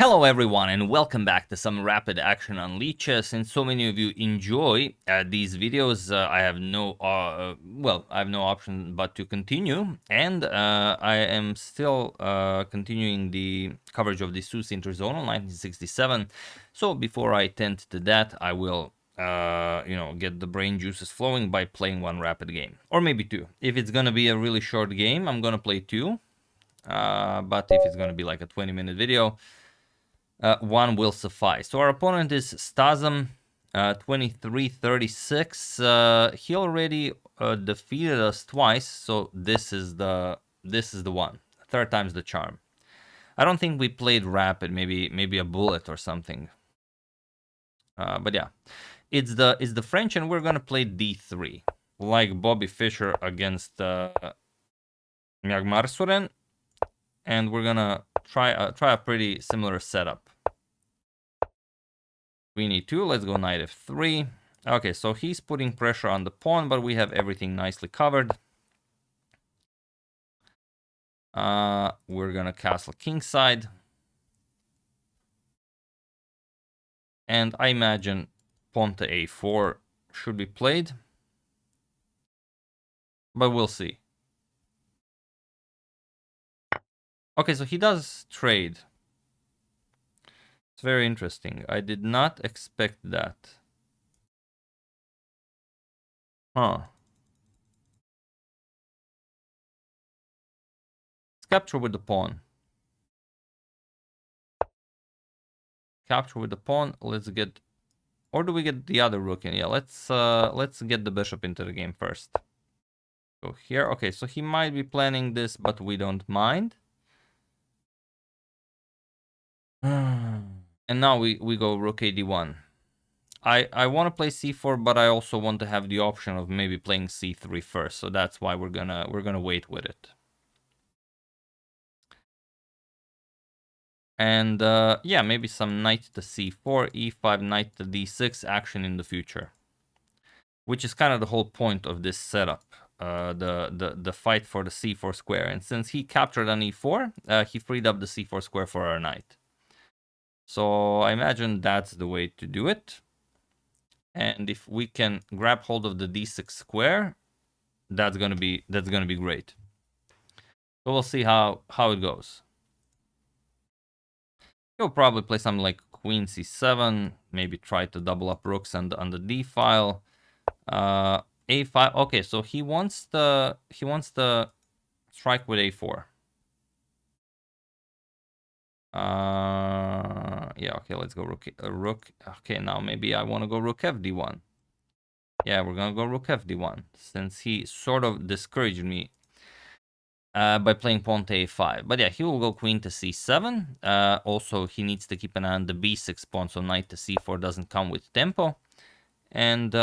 Hello everyone and welcome back to some rapid action on leeches. Since so many of you enjoy these videos, I have no option but to continue, and I am still continuing the coverage of the Sus Interzonal 1967. So before I tend to that, I will get the brain juices flowing by playing one rapid game, or maybe two. If it's gonna be a really short game, I'm gonna play two. But if it's gonna be like a 20-minute video, one will suffice. So our opponent is Stasm, 2336. He already defeated us twice, so this is the one. Third time's the charm. I don't think we played rapid. Maybe a bullet or something. But yeah, it's the French, and we're gonna play D3 like Bobby Fischer against Mjagmarsuren, and we're gonna try a pretty similar setup. Queen e2, let's go knight f3. Okay, so he's putting pressure on the pawn, but we have everything nicely covered. We're gonna castle kingside. And I imagine pawn to a4 should be played. But we'll see. Okay, so he does trade. It's very interesting. I did not expect that. Huh. Let's capture with the pawn. Capture with the pawn. Let's get, or do we get the other rook in? Yeah, let's get the bishop into the game first. Go here. Okay, so he might be planning this, but we don't mind. And now we go rook a d1. I want to play c4, but I also want to have the option of maybe playing c3 first. So that's why we're gonna wait with it. And yeah, maybe some knight to c4, e5, knight to d6 action in the future, which is kind of the whole point of this setup. The fight for the c4 square. And since he captured on e4, he freed up the c4 square for our knight. So I imagine that's the way to do it. And if we can grab hold of the d6 square, that's gonna be great. So we'll see how it goes. He'll probably play something like queen c7, maybe try to double up rooks on the d file. A5. Okay, so he wants the strike with a4. Yeah, okay, let's go rook. Okay, now maybe I want to go rook fd1. Yeah, we're gonna go rook fd1, since he sort of discouraged me by playing pawn to a5. But yeah, he will go queen to c7. Also, he needs to keep an eye on the b6 pawn, so knight to c4 doesn't come with tempo. And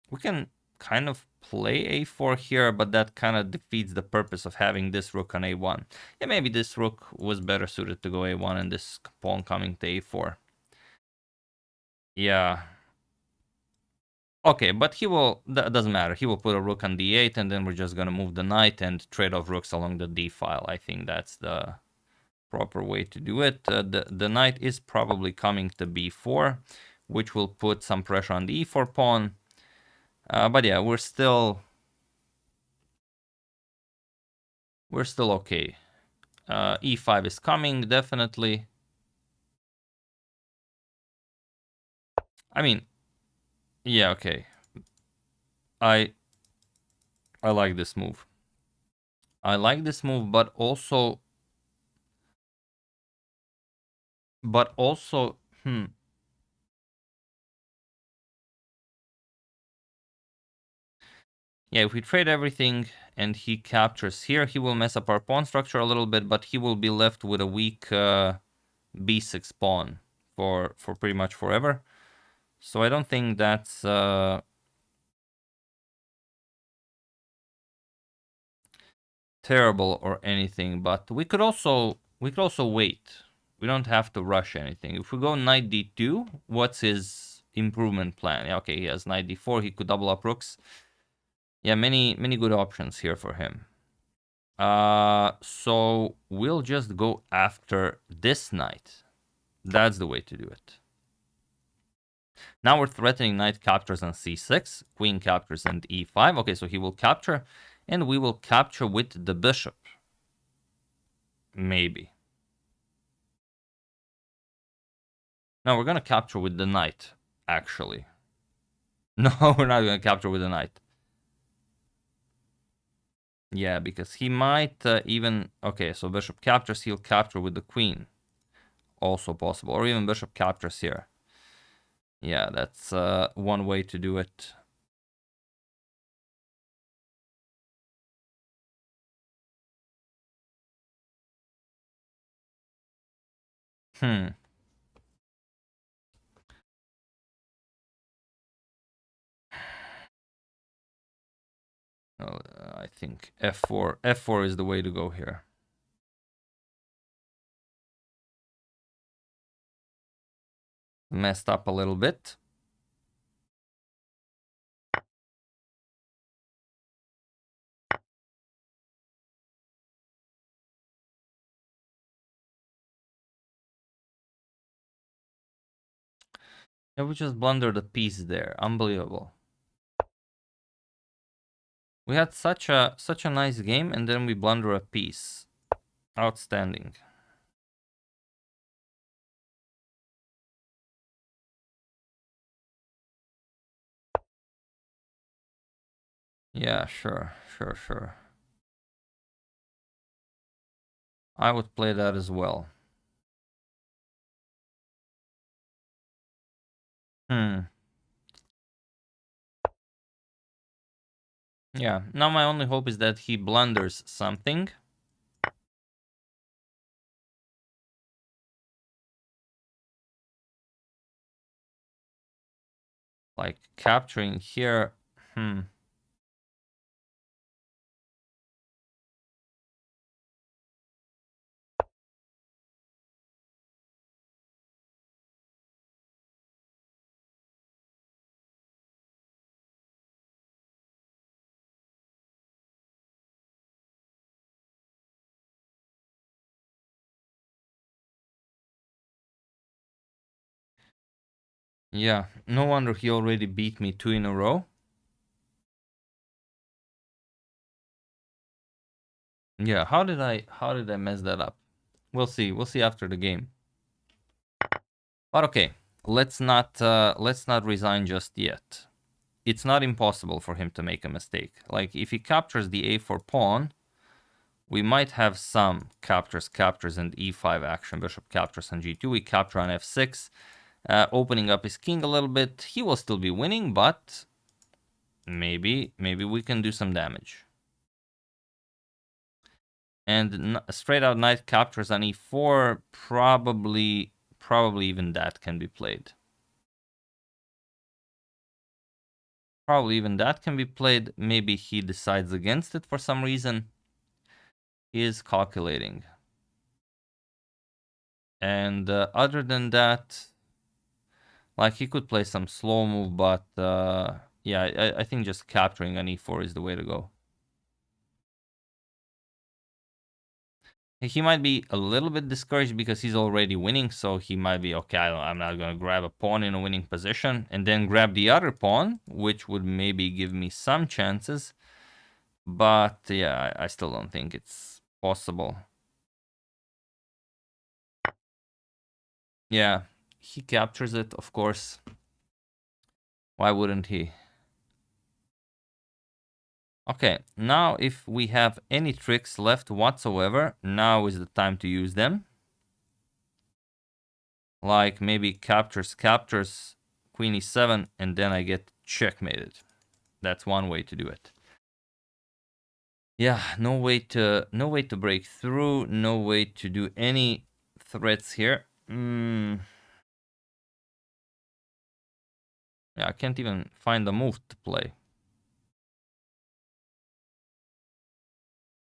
we can kind of play a4 here, but that kind of defeats the purpose of having this rook on a1. Yeah, maybe this rook was better suited to go a1 and this pawn coming to a4. Yeah. Okay, but he will, that doesn't matter. He will put a rook on d8, and then we're just going to move the knight and trade off rooks along the d file. I think that's the proper way to do it. The knight is probably coming to b4, which will put some pressure on the e4 pawn. But yeah, we're still okay. E5 is coming, definitely. I mean, yeah, okay. I like this move. I like this move, but also, yeah, if we trade everything and he captures here, he will mess up our pawn structure a little bit, but he will be left with a weak b6 pawn for pretty much forever. So I don't think that's terrible or anything, but we could also wait. We don't have to rush anything. If we go knight d2, what's his improvement plan? Yeah, okay, he has knight d4. He could double up rooks. Yeah, many good options here for him. So we'll just go after this knight. That's the way to do it. Now we're threatening knight captures on c6, queen captures and e5. Okay, so he will capture, and we will capture with the bishop. Maybe. No, we're gonna capture with the knight, actually. No, we're not gonna capture with the knight. Yeah, because he might even... Okay, so bishop captures, he'll capture with the queen. Also possible. Or even bishop captures here. Yeah, that's one way to do it. Hmm. I think f4. f4 is the way to go here. Messed up a little bit. And we just blundered a piece there. Unbelievable. We had such a nice game, and then we blunder a piece. Outstanding. Yeah, sure. I would play that as well. Hmm. Yeah, now my only hope is that he blunders something. Like capturing here. Hmm. Yeah, no wonder he already beat me 2 in a row. Yeah, how did I mess that up? We'll see. We'll see after the game. But okay, let's not resign just yet. It's not impossible for him to make a mistake. Like if he captures the a4 pawn, we might have some captures, and e5 action. Bishop captures on g2. We capture on f6, opening up his king a little bit. He will still be winning, but maybe we can do some damage. And straight out knight captures on e4, probably even that can be played. Probably even that can be played. Maybe he decides against it for some reason. He is calculating. And other than that, like he could play some slow move, but yeah, I think just capturing on e4 is the way to go. He might be a little bit discouraged because he's already winning, so he might be, okay, I'm not going to grab a pawn in a winning position and then grab the other pawn, which would maybe give me some chances. But yeah, I still don't think it's possible. Yeah, he captures it, of course. Why wouldn't he? Okay, now if we have any tricks left whatsoever, now is the time to use them. Like maybe captures, queen e7, and then I get checkmated. That's one way to do it. Yeah, no way to break through, no way to do any threats here. Yeah, I can't even find a move to play.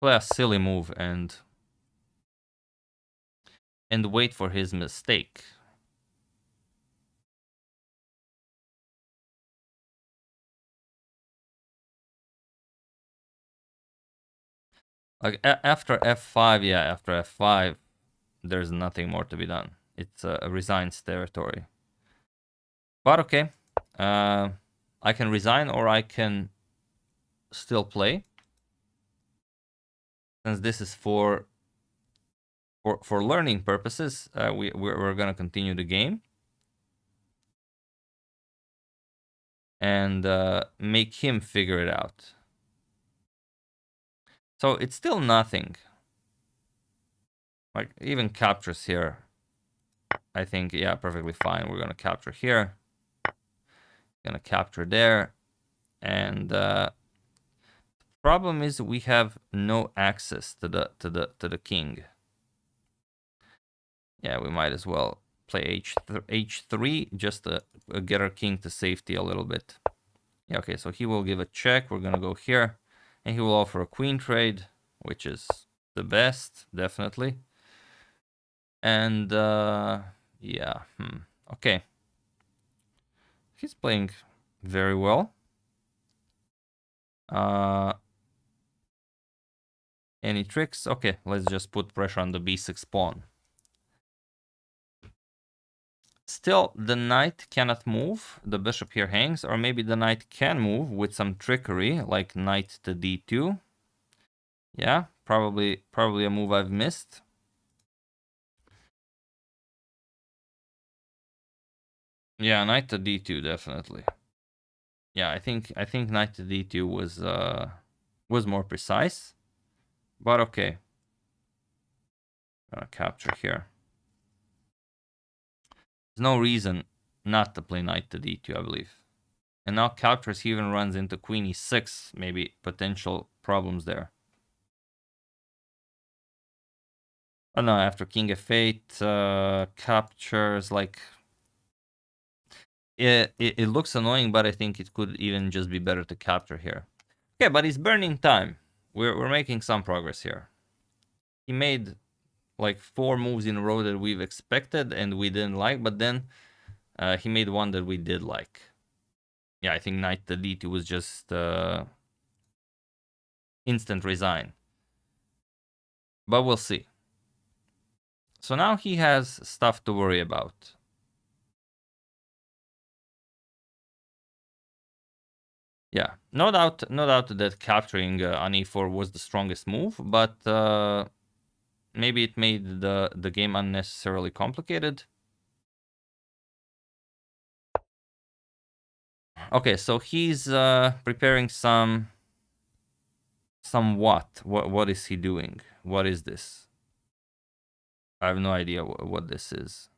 Play a silly move and wait for his mistake. Like after f5, yeah, after f5, there's nothing more to be done. It's a resigns territory. But okay, I can resign or I can still play. Since this is for learning purposes, we're gonna continue the game and make him figure it out. So it's still nothing. Like even captures here, I think, yeah, perfectly fine. We're gonna capture here, gonna capture there, and problem is we have no access to the king. Yeah, we might as well play h3 just to get our king to safety a little bit. Yeah, okay, so he will give a check. We're gonna go here, and he will offer a queen trade, which is the best, definitely. And yeah, okay. He's playing very well. Any tricks? Okay, let's just put pressure on the b6 pawn. Still, the knight cannot move. The bishop here hangs, or maybe the knight can move with some trickery, like knight to d2. Yeah, probably a move I've missed. Yeah, knight to d2 definitely. Yeah, I think knight to d2 was more precise, but okay. Gonna capture here. There's no reason not to play knight to d2, I believe. And now captures, he even runs into queen e6, maybe potential problems there. Oh no, after king f8, captures, like... It looks annoying, but I think it could even just be better to capture here. Okay, but he's burning time. We're making some progress here. He made like 4 moves in a row that we've expected and we didn't like, but then he made one that we did like. Yeah, I think knight to d2 was just instant resign. But we'll see. So now he has stuff to worry about. Yeah, no doubt that capturing on e4 was the strongest move, but maybe it made the game unnecessarily complicated. Okay, so he's preparing some what? What is he doing? What is this? I have no idea what this is.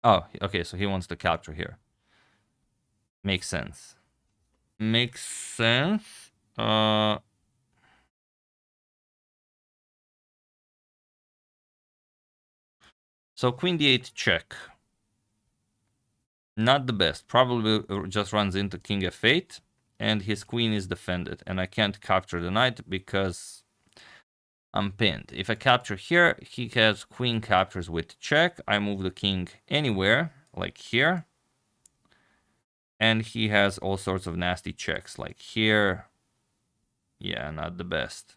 Oh, okay, so he wants to capture here. Makes sense. Makes sense. So queen d8 check. Not the best. Probably just runs into king f8, and his queen is defended, and I can't capture the knight because I'm pinned. If I capture here, he has queen captures with check. I move the king anywhere, like here. And he has all sorts of nasty checks, like here. Yeah, not the best.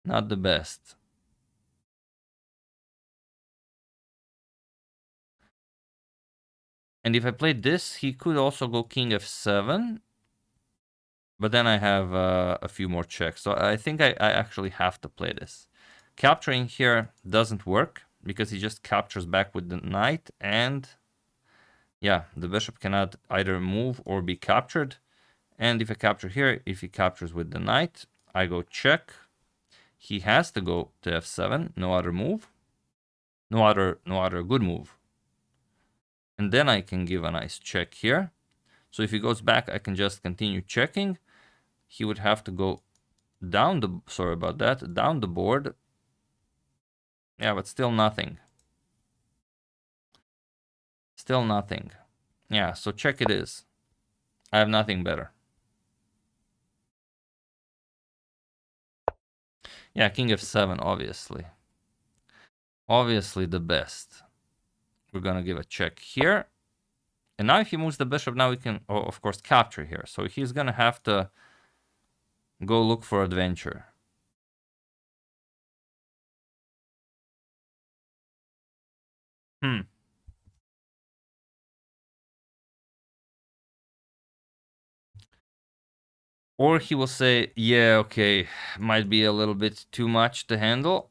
Not the best. And if I played this, he could also go king f7. But then I have a few more checks. So I think I actually have to play this. Capturing here doesn't work because he just captures back with the knight. And yeah, the bishop cannot either move or be captured. And if I capture here, if he captures with the knight, I go check. He has to go to f7, no other move. No other good move. And then I can give a nice check here. So if he goes back, I can just continue checking. He would have to go down the, sorry about that, down the board. Yeah, but still nothing. Still nothing. Yeah, so check it is. I have nothing better. Yeah, king f7, obviously. Obviously the best. We're gonna give a check here. And now if he moves the bishop, now we can, of course, capture here. So he's gonna have to go look for adventure. Or he will say, yeah, okay, might be a little bit too much to handle.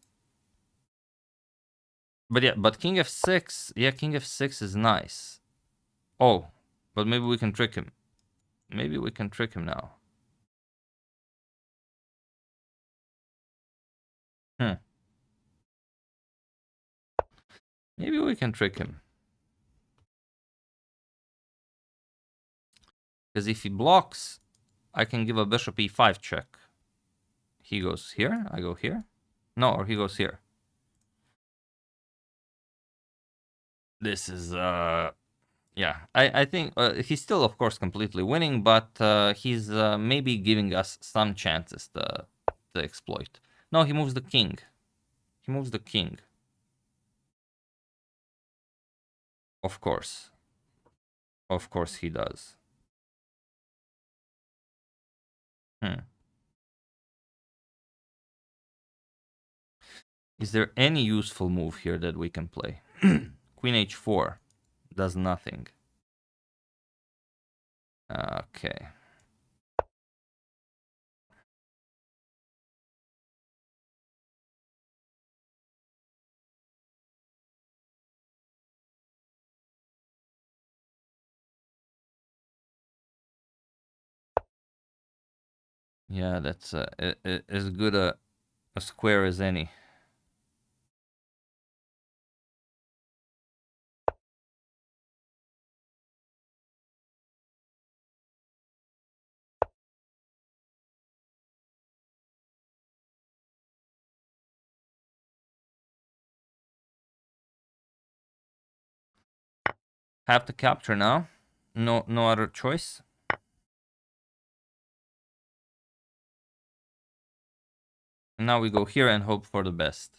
But yeah, but king f6, yeah, king f6 is nice. Oh, but maybe we can trick him. Maybe we can trick him now. Maybe we can trick him. Because if he blocks, I can give a bishop e5 check. He goes here, I go here. No, or he goes here. This is, yeah, I think he's still, of course, completely winning, but he's maybe giving us some chances to exploit. No, he moves the king. He moves the king. Of course. Of course he does. Is there any useful move here that we can play? Queen h4 does nothing. Okay. Yeah, that's as good a square as any. Have to capture now. No other choice. And now we go here and hope for the best.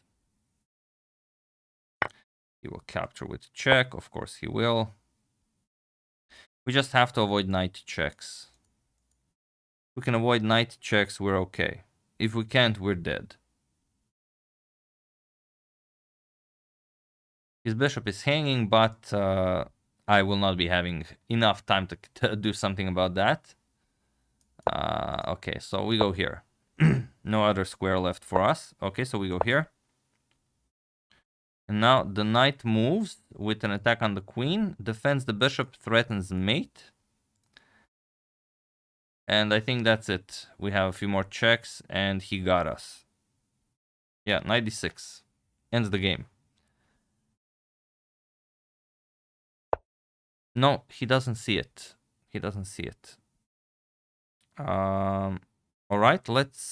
He will capture with check. Of course he will. We just have to avoid knight checks. If we can avoid knight checks, we're okay. If we can't, we're dead. His bishop is hanging, but I will not be having enough time to do something about that. Okay, so we go here. No other square left for us. Okay, so we go here. And now the knight moves with an attack on the queen, defends the bishop, threatens mate. And I think that's it. We have a few more checks, and he got us. Yeah, 96. Ends the game. No, he doesn't see it. He doesn't see it. All right, let's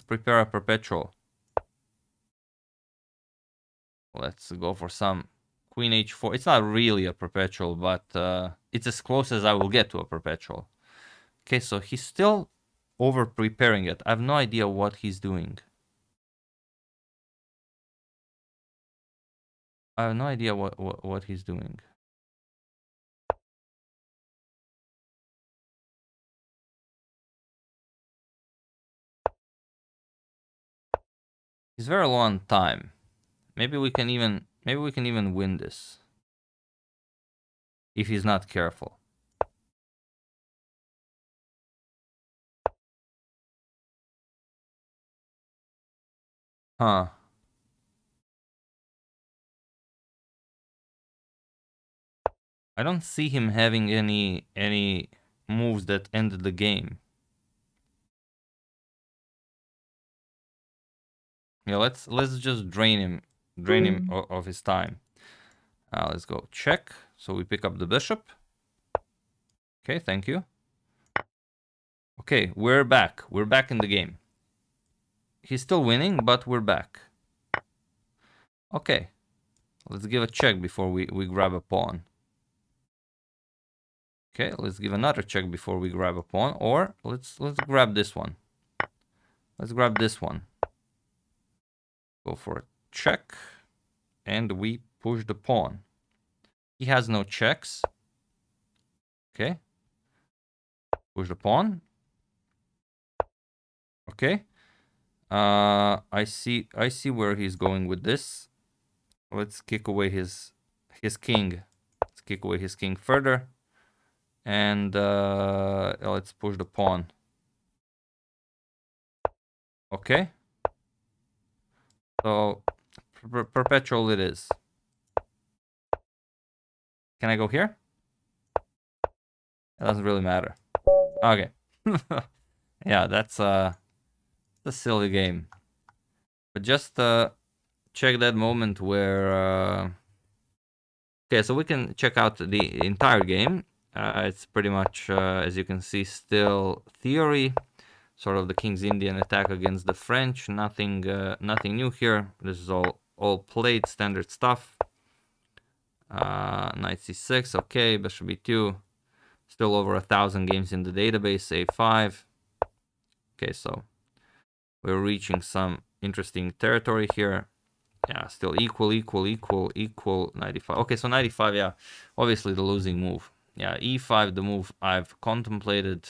prepare a perpetual. Let's go for some queen h4. It's not really a perpetual, but it's as close as I will get to a perpetual. Okay, so he's still over preparing it. I have no idea what he's doing. I have no idea what he's doing. He's very low on time. Maybe we can even win this if he's not careful. Huh. I don't see him having any moves that ended the game. Yeah, let's just drain him of his time. Let's go check. So we pick up the bishop. Okay, thank you. Okay, we're back. We're back in the game. He's still winning, but we're back. Okay, let's give a check before we grab a pawn. Okay, let's give another check before we grab a pawn, or let's grab this one. Let's grab this one. Go for a check, and we push the pawn. He has no checks. Okay. Push the pawn. Okay. I see where he's going with this. Let's kick away his king. Let's kick away his king further. And let's push the pawn. Okay. So perpetual it is. Can I go here? It doesn't really matter. Okay. Yeah, that's a silly game. But just check that moment where okay, so we can check out the entire game. It's pretty much as you can see, still theory, sort of the King's Indian attack against the French. Nothing new here. This is all played standard stuff. Knight c6, okay, bishop b2. Still over 1,000 games in the database. a5. Okay, so we're reaching some interesting territory here. Yeah, still equal, 95. Okay, so 95, yeah, obviously the losing move. Yeah, e5, the move I've contemplated,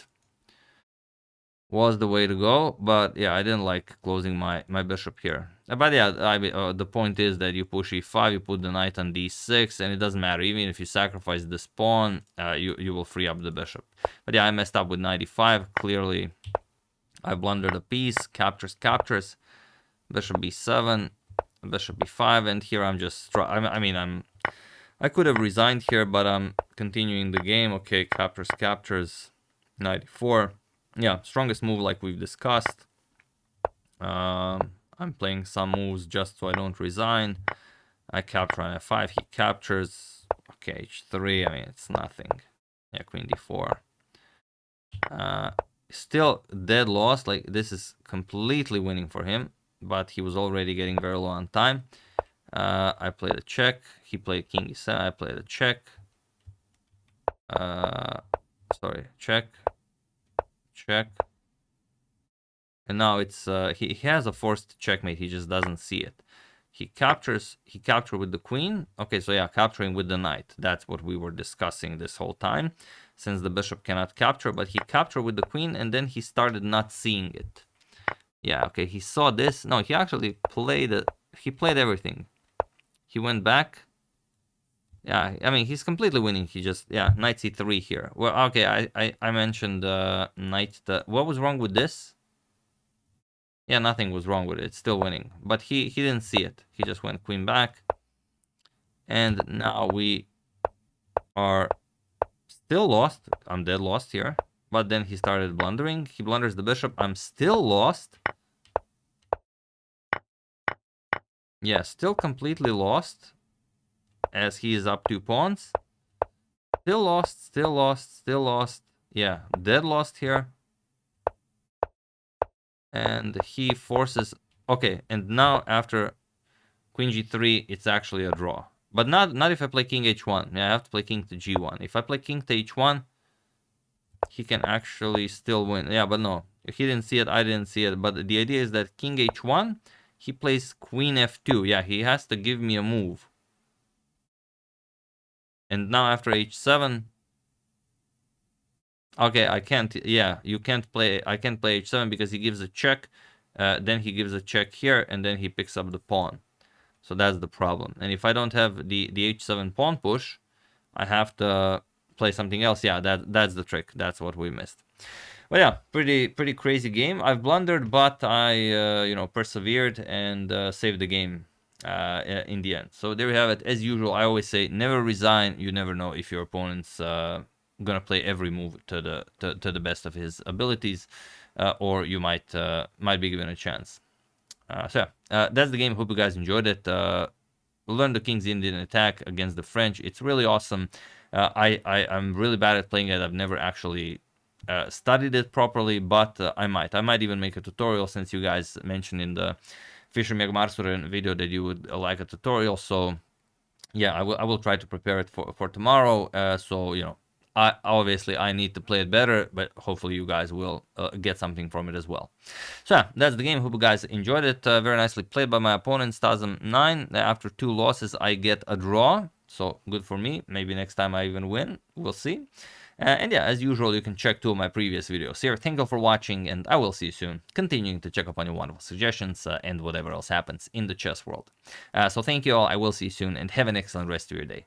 was the way to go, but yeah, I didn't like closing my bishop here. But yeah, the point is that you push e5, you put the knight on d6, and it doesn't matter. Even if you sacrifice this pawn, you will free up the bishop. But yeah, I messed up with knight e5. Clearly, I blundered a piece. Captures. Bishop b7. Bishop b5, and here I'm just I could have resigned here, but I'm continuing the game. Okay, captures, knight e4. Yeah, strongest move like we've discussed. I'm playing some moves just so I don't resign. I capture on f5, he captures. Okay, h3, I mean, it's nothing. Yeah, queen d4. Still dead loss, like this is completely winning for him, but he was already getting very low on time. I played a check, he played king e7, I played a check. Sorry, check. And now it's he has a forced checkmate, he just doesn't see it. He captured with the queen. Okay, so yeah, capturing with the knight. That's what we were discussing this whole time, since the bishop cannot capture, but he captured with the queen, and then he started not seeing it. Yeah, okay, he saw this. No, he actually played it. He played everything. He went back. Yeah, I mean, he's completely winning. He just, yeah, knight c3 here. Well, okay, I mentioned knight. What was wrong with this? Yeah, nothing was wrong with it. It's still winning. But he didn't see it. He just went queen back. And now we are still lost. I'm dead lost here. But then he started blundering. He blunders the bishop. I'm still lost. Yeah, still completely lost. As he is up 2 pawns. Still lost. Yeah, dead lost here. And he forces... Okay, and now after queen g3, it's actually a draw. But not if I play king h1. Yeah, I have to play king to g1. If I play king to h1, he can actually still win. Yeah, but no. If he didn't see it, I didn't see it. But the idea is that king h1, he plays queen f2. Yeah, he has to give me a move. And now after h7... Okay, I can't... Yeah, you can't play... I can't play h7 because he gives a check. Then he gives a check here, and then he picks up the pawn. So that's the problem. And if I don't have the h7 pawn push, I have to play something else. Yeah, that's the trick. That's what we missed. But yeah, pretty crazy game. I've blundered, but I persevered and saved the game in the end. So there we have it. As usual, I always say never resign. You never know if your opponent's gonna play every move to the best of his abilities, or you might be given a chance. So yeah, that's the game. Hope you guys enjoyed it. Learn the King's Indian attack against the French. It's really awesome. I'm really bad at playing it. I've never actually studied it properly, but I might even make a tutorial, since you guys mentioned in the Fischer Megmarsuren video that you would like a tutorial. So yeah, I will try to prepare it for tomorrow. So I need to play it better, but hopefully you guys will get something from it as well. So yeah, that's the game. Hope you guys enjoyed it. Very nicely played by my opponent, Stazem 9. After 2 losses, I get a draw. so good for me. Maybe next time I even win, we'll see. And yeah, as usual, you can check 2 of my previous videos here. Thank you for watching, and I will see you soon, continuing to check up on your wonderful suggestions and whatever else happens in the chess world. So thank you all, I will see you soon, and have an excellent rest of your day.